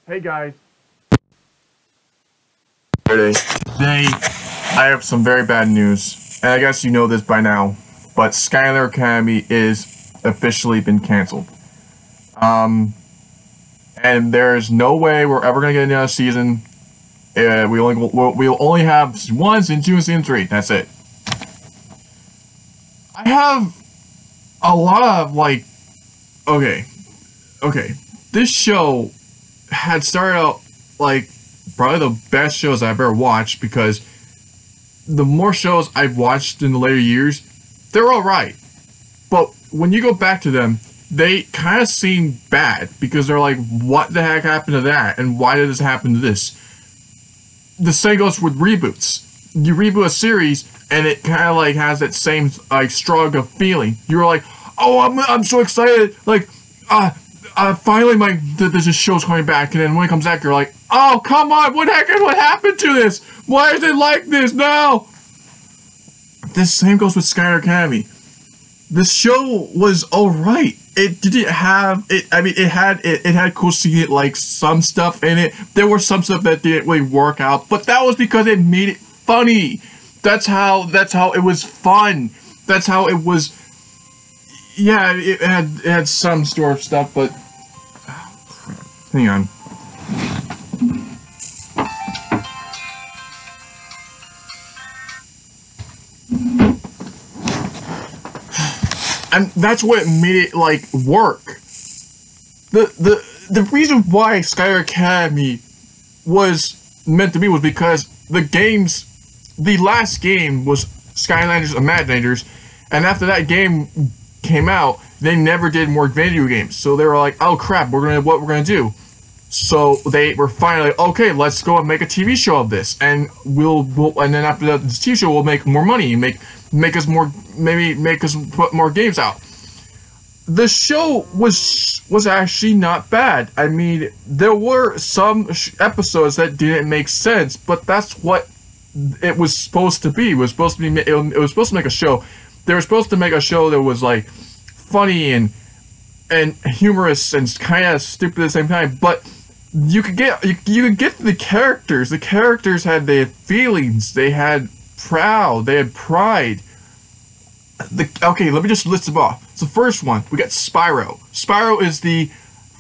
Hey guys. Today, I have some very bad news, and I guess you know this by now, but SkyLander Academy is officially been canceled. And there's no way we're ever gonna get another season. We'll only have one season 2 and season 3. That's it. I have a lot of okay. This show had started out like probably the best shows I've ever watched, because the more shows I've watched in the later years, they're alright. But when you go back to them, they kind of seem bad, because they're like, what the heck happened to that? And why did this happen to this? The same goes with reboots. You reboot a series, and it kind of like has that same like struggle feeling. You're like, oh, I'm so excited, like, finally this show's coming back, and then when it comes back, you're like, oh, come on, what happened to this? Why is it like this now? The same goes with SkyLander Academy. The show was alright. It didn't have it. I mean, it had cool scene, like some stuff in it. There was some stuff that didn't really work out, but that was because it made it funny. That's how it was fun. That's how it was. Yeah, it had some sort of stuff, but hang on. And that's what made it like work. The reason why SkyLander Academy was meant to be was because the last game was Skylanders Imaginators, and after that game came out, they never did more video games. So they were like, oh crap, what we're gonna do? So they were finally like, okay, let's go and make a TV show of this, and and then after that, this TV show will make more money and make us put more games out. The show was actually not bad. I mean, there were some episodes that didn't make sense, but that's what it was supposed to be. It was supposed to make a show. They were supposed to make a show that was like funny and humorous and kind of stupid at the same time, but you could get the characters. The characters had their feelings. They had pride. Okay, let me just list them off. So first one, we got Spyro. Spyro is the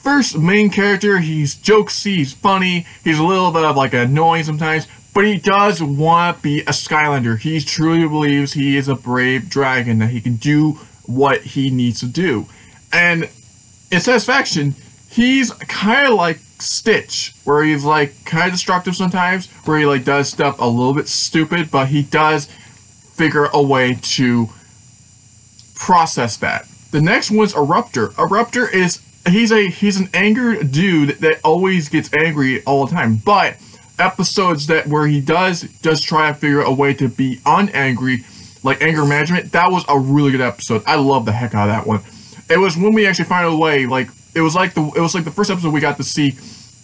first main character. He's jokesy, he's funny, he's a little bit of like annoying sometimes, but he does want to be a Skylander. He truly believes he is a brave dragon, that he can do what he needs to do. And in Satisfaction, he's kind of like Stitch, where he's like kind of destructive sometimes, where he like does stuff a little bit stupid, but he does figure a way to process that. The next one's Eruptor. Eruptor is he's an angered dude that always gets angry all the time, but episodes where he does try to figure a way to be unangry, like anger management, that was a really good episode. I love the heck out of that one. It was when we actually found a way, like it was like the first episode we got to see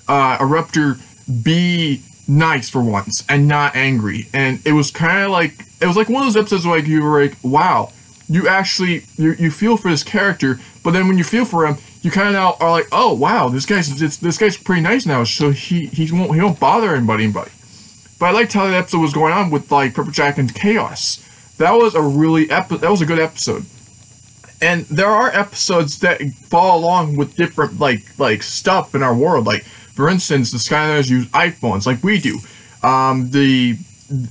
Eruptor be nice for once and not angry, and it was kind of like one of those episodes where like you were like, wow, you actually you feel for this character, but then when you feel for him, you kind of are like, oh wow, this guy's pretty nice now, so he won't bother anybody. But I liked how that episode was going on with like Purple Jack and Chaos. That was a good episode. And there are episodes that follow along with different like stuff in our world. Like for instance, the Skylanders use iPhones like we do.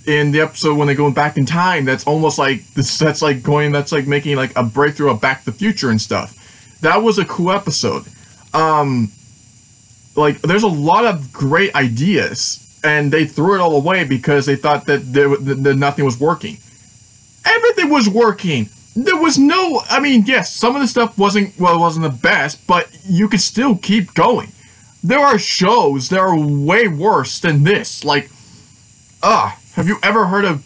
In the episode when they go back in time, that's almost like that's like making like a breakthrough of Back to the Future and stuff. That was a cool episode. Like there's a lot of great ideas, and they threw it all away because they thought that nothing was working. Everything was working. There was no, I mean, yes, some of the stuff wasn't the best, but you could still keep going. There are shows that are way worse than this. Like, have you ever heard of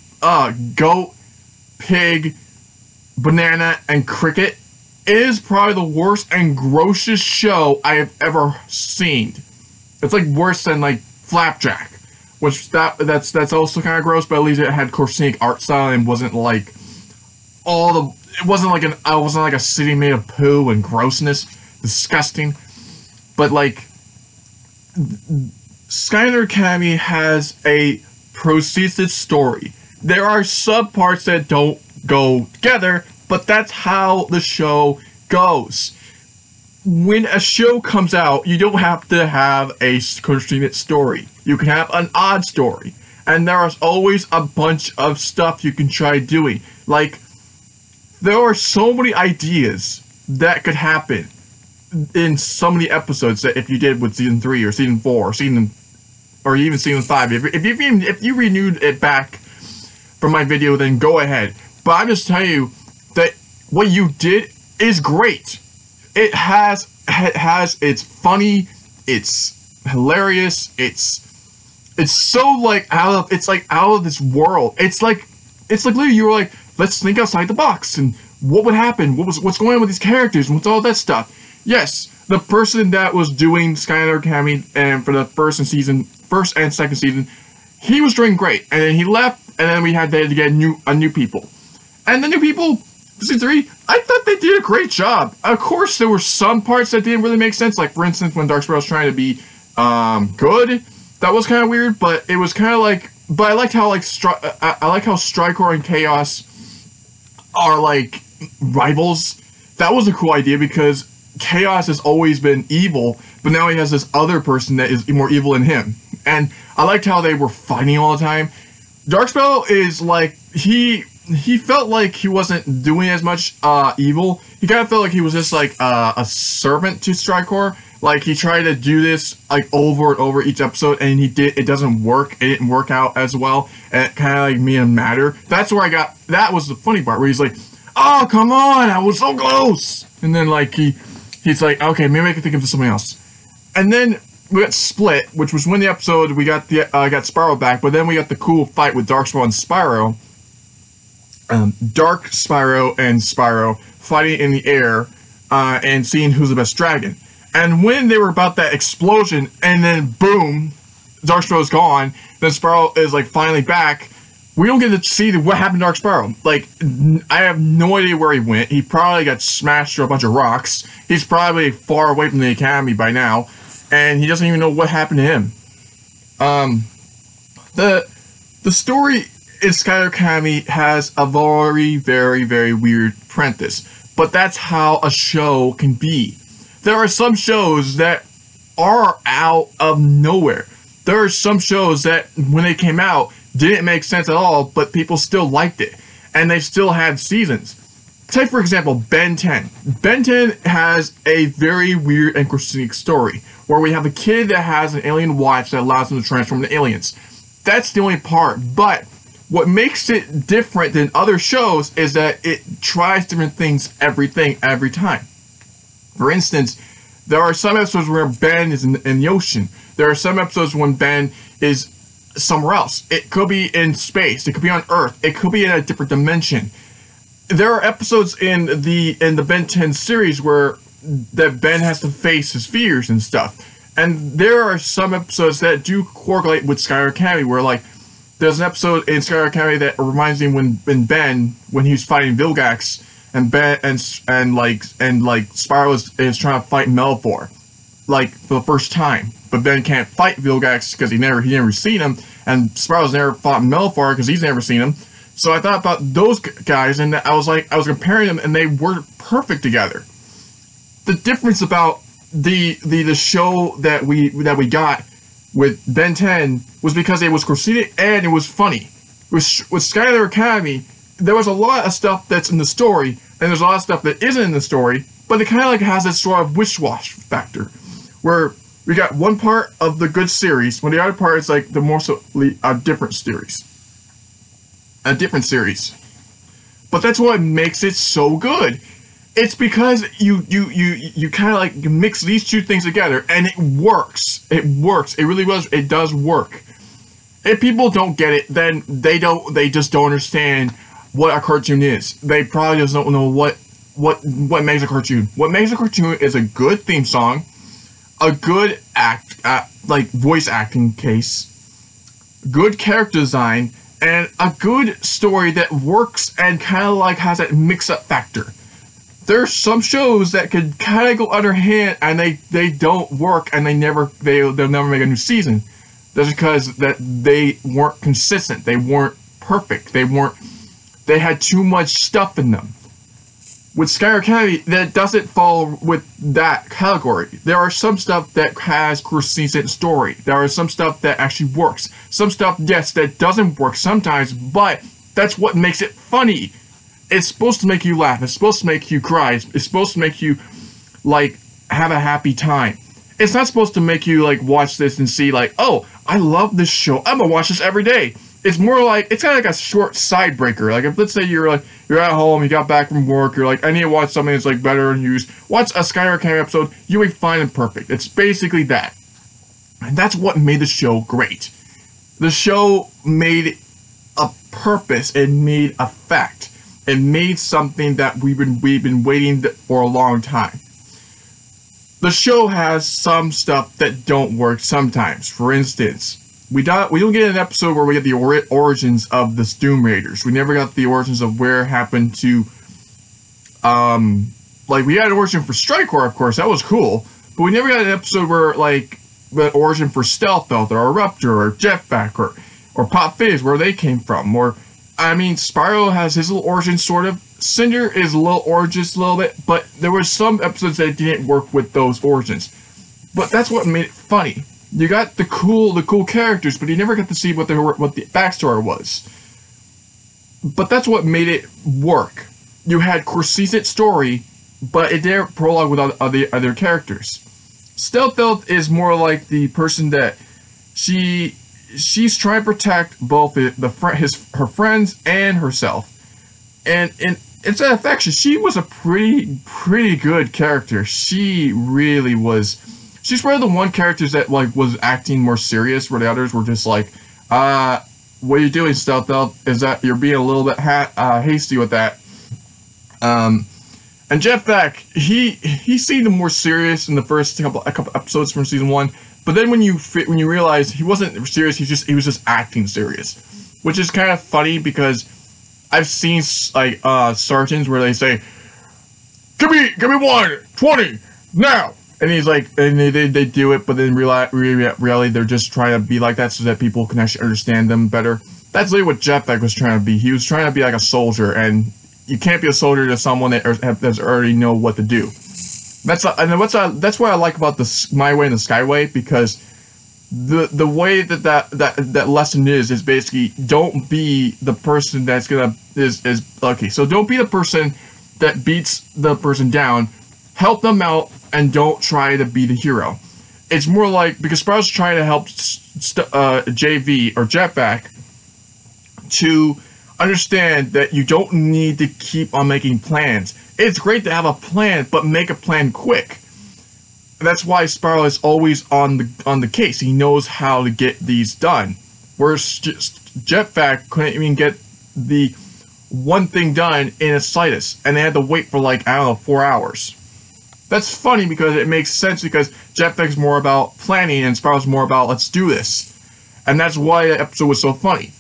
Goat, Pig, Banana, and Cricket? It is probably the worst and grossest show I have ever seen. It's like worse than like Flapjack, which that's also kind of gross, but at least it had Corsinic art style and wasn't like it wasn't like a city made of poo and grossness, disgusting. But like SkyLander Academy has a proceeded story. There are subparts that don't go together, but that's how the show goes. When a show comes out, you don't have to have a continued story. You can have an odd story. And there is always a bunch of stuff you can try doing. Like, there are so many ideas that could happen in so many episodes that if you did with season 3 or season 4 or even season 5. If you renewed it back from my video, then go ahead. But I'm just telling you that what you did is great. It has it's funny, it's hilarious, it's so like out of this world. It's like literally you were like, let's think outside the box and what would happen, what's going on with these characters and what's all that stuff. Yes, the person that was doing SkyLander Academy and for the first and second season, he was doing great, and then he left, and then we had to get new people, and the new people. Season 3, I thought they did a great job. Of course, there were some parts that didn't really make sense. Like, for instance, when Dark Sparrow was trying to be good, that was kind of weird. But it was kind of like, but I liked how I like how Strikor and Chaos are like rivals. That was a cool idea because Chaos has always been evil, but now he has this other person that is more evil than him. And I liked how they were fighting all the time. Dark Sparrow is like he felt like he wasn't doing as much evil. He kind of felt like he was just like a servant to Strikor. Like he tried to do this like over and over each episode, and it doesn't work. It didn't work out as well, and it kind of like made him madder. That's where that was the funny part, where he's like, "Oh, come on, I was so close," and then like he's like, "Okay, maybe I can think of something else," and then we got Split, which was when the episode we got got Spyro back, but then we got the cool fight with Dark Sparrow and Spyro. Dark Spyro and Spyro fighting in the air and seeing who's the best dragon. And when they were about that explosion, and then boom, Dark Sparrow's gone, then Spyro is like finally back, we don't get to see what happened to Dark Sparrow. Like, I have no idea where he went. He probably got smashed through a bunch of rocks. He's probably far away from the academy by now, and he doesn't even know what happened to him. The story in SkyLander Academy has a very, very, very weird premise, but that's how a show can be. There are some shows that are out of nowhere. There are some shows that, when they came out, didn't make sense at all, but people still liked it, and they still had seasons. Take, for example, Ben 10. Ben 10 has a very weird and interesting story, where we have a kid that has an alien watch that allows him to transform into aliens. That's the only part, but what makes it different than other shows is that it tries different things every time. For instance, there are some episodes where Ben is in the ocean. There are some episodes when Ben is somewhere else. It could be in space. It could be on Earth. It could be in a different dimension. There are episodes in the Ben 10 series where that Ben has to face his fears and stuff. And there are some episodes that do correlate with SkyLander Academy, where like there's an episode in SkyLander Academy that reminds me when Ben he was fighting Vilgax, and Ben and Spyro is trying to fight Melfor, like for the first time, but Ben can't fight Vilgax because he never seen him, and Spyro's never fought Melfor because he's never seen him. So I thought about those guys, and I was comparing them, and they were perfect together. The difference about the show that we got with Ben 10 was because it was Crusaded and it was funny. With SkyLander Academy, there was a lot of stuff that's in the story, and there's a lot of stuff that isn't in the story, but it kind of like has that sort of wish-wash factor, where we got one part of the good series, when the other part is like the more so a different series. A different series. But that's what makes it so good. It's because you kind of like mix these two things together, and it works. It works. It really was. It does work. If people don't get it, then they just don't understand what a cartoon is. They probably just don't know what makes a cartoon. What makes a cartoon is a good theme song, a good like voice acting case, good character design, and a good story that works and kind of like has that mix-up factor. there's some shows that could kind of go underhand and they don't work and they'll never make a new season. That's because that they weren't consistent. They weren't perfect. They had too much stuff in them. With SkyLander Academy, that doesn't fall with that category. There are some stuff that has consistent story. There are some stuff that actually works. Some stuff, yes, that doesn't work sometimes, but that's what makes it funny. It's supposed to make you laugh. It's supposed to make you cry. It's supposed to make you, like, have a happy time. It's not supposed to make you, like, watch this and see, like, oh, I love this show. I'm gonna watch this every day. It's more like, it's kind of like a short side breaker. Like, if, let's say you're at home, you got back from work, you're like, I need to watch something that's, like, better and used. Watch a SkyLander Academy episode, you'll be fine and perfect. It's basically that. And that's what made the show great. The show made a purpose. It made a fact. It made something that we've been waiting for a long time. The show has some stuff that don't work sometimes. For instance, we don't get an episode where we get the origins of the Doom Raiders. We never got the origins of where it happened to, like, we had an origin for Strikewar, of course, that was cool, but we never got an episode where, like, the origin for Stealth Belt, or Eruptor, or Jetpack, or Pop Fizz, where they came from, or, I mean, Spyro has his little origin, sort of. Cinder is a little origins, a little bit, but there were some episodes that didn't work with those origins. But that's what made it funny. You got the cool characters, but you never got to see what the backstory was. But that's what made it work. You had consistent story, but it didn't prologue with other characters. Stealth Belt is more like the person that she's trying to protect both her friends and herself, and it's an affection. She was a pretty good character. She really was. She's one of the one characters that, like, was acting more serious, where the others were just like, what are you doing, Stealth Belt? Is that you're being a little bit hasty with that? And Jeff Beck, he seemed more serious in the first couple episodes from season 1, but then when you realize he wasn't serious, he was just acting serious, which is kind of funny because I've seen, like, sergeants where they say, give me 120 now. And he's like, and they do it, but then really they're just trying to be like that so that people can actually understand them better. That's literally what Jeff Beck was trying to be. He was trying to be like a soldier, and you can't be a soldier to someone that already know what to do. That's what I like about My Way and the Skyway, because the way that lesson is basically, don't be the person that's okay. So don't be the person that beats the person down. Help them out, and don't try to be the hero. It's more like, because Sprouts trying to help JV or Jetpack to understand that you don't need to keep on making plans. It's great to have a plan, but make a plan quick. That's why Sparrow is always on the case. He knows how to get these done. Whereas Jetpack couldn't even get the one thing done in its slightest, and they had to wait for, like, I don't know, 4 hours. That's funny because it makes sense, because Jetpack's more about planning and Sparrow's more about let's do this. And that's why that episode was so funny.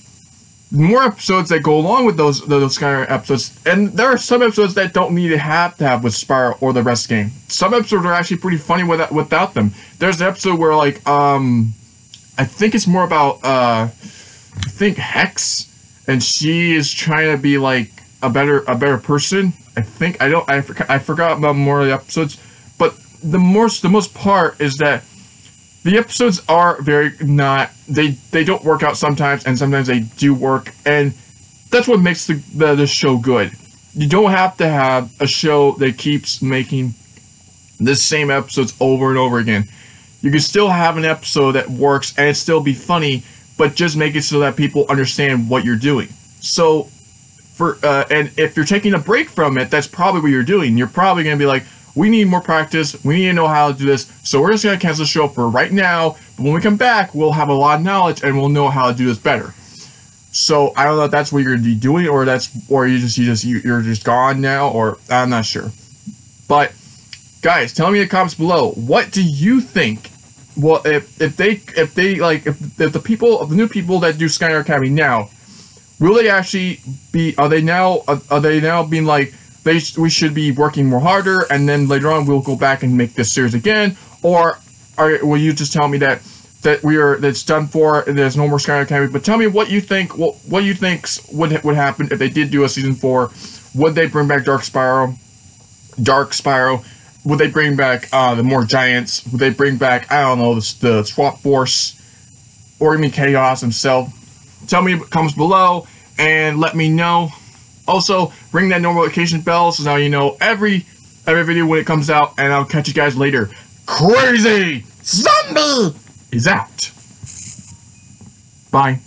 More episodes that go along with those SkyLander episodes, and there are some episodes that don't need to have with Spyro or the rest of the game. Some episodes are actually pretty funny without them. There's an episode where, like, I think it's more about, I think Hex, and she is trying to be, like, a better person. I forgot about more of the episodes, but the most part is that the episodes are they don't work out sometimes, and sometimes they do work, and that's what makes the show good. You don't have to have a show that keeps making the same episodes over and over again. You can still have an episode that works and it still be funny, but just make it so that people understand what you're doing. So, and if you're taking a break from it, that's probably what you're doing. You're probably going to be like, we need more practice, we need to know how to do this, so we're just going to cancel the show for right now, but when we come back, we'll have a lot of knowledge and we'll know how to do this better. So, I don't know if that's what you're going to be doing, or you're just gone now, or I'm not sure. But, guys, tell me in the comments below, what do you think? Well, if the new people that do SkyLander Academy now, will they actually be? Are they now being like, we should be working more harder, and then later on we'll go back and make this series again, or will you just tell me that that's done for, and there's no more SkyLander Academy? But tell me what you think. What you think would happen if they did do a season 4? Would they bring back Dark Spyro? Would they bring back the more giants? Would they bring back, I don't know, the Swap Force, or even Chaos himself? Tell me in the comments below and let me know. Also, ring that notification bell so now you know every video when it comes out, and I'll catch you guys later. Crazy Zombie is out. Bye.